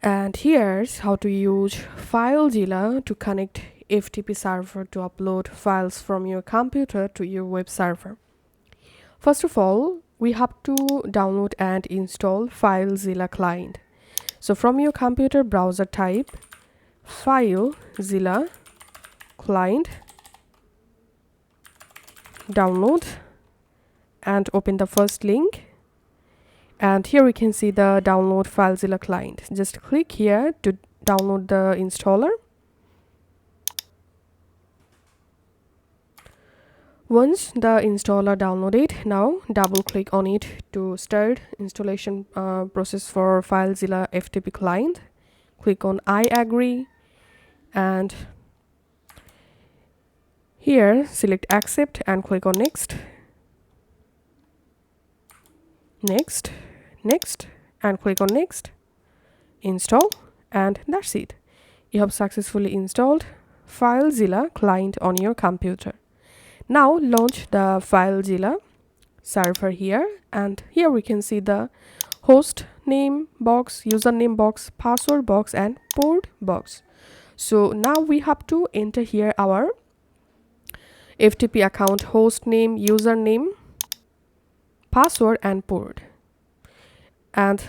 And here's how to use FileZilla to connect FTP server to upload files from your computer to your web server. First of all, we have to download and install FileZilla Client. So from your computer browser, type FileZilla Client, download, and open the first link. And here we can see the download FileZilla Client. Just click here to download the installer. Once the installer downloaded, now double click on it to start installation process for FileZilla FTP client. Click on I agree, and here select accept and click on next, next, and click on next, install, and that's it. You have successfully installed FileZilla client on your computer. Now launch the FileZilla server here, and here we can see the host name box, username box, password box, and port box. So now we have to enter here our FTP account host name, username, password, and port. And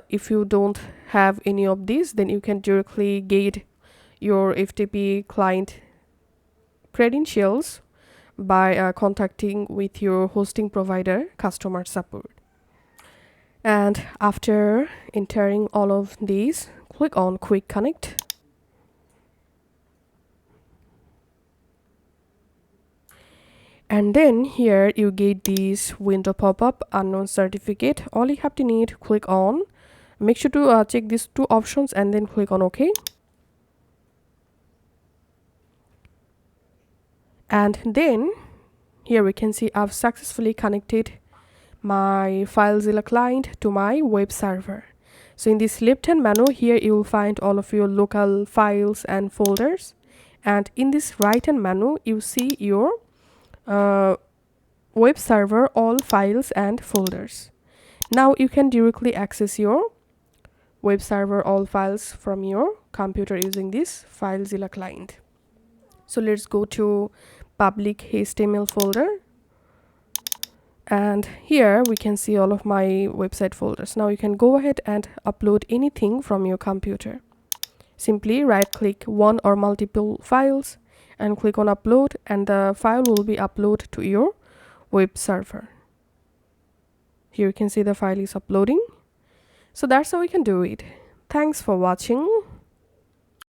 if you don't have any of these, then you can directly get your FTP client credentials by contacting with your hosting provider customer support. And after entering all of these, click on quick connect, and then here you get this window pop-up, unknown certificate. All you have to need, click on, make sure to check these two options, and then click on OK. And then here we can see I've successfully connected my FileZilla client to my web server. So in this left hand menu here, you will find all of your local files and folders, and in this right hand menu you see your web server all files and folders. Now you can directly access your web server all files from your computer using this FileZilla client. So let's go to public HTML folder, and here we can see all of my website folders. Now you can go ahead and upload anything from your computer. Simply right click one or multiple files and click on upload, and the file will be uploaded to your web server. Here you can see the file is uploading. So that's how we can do it. Thanks for watching.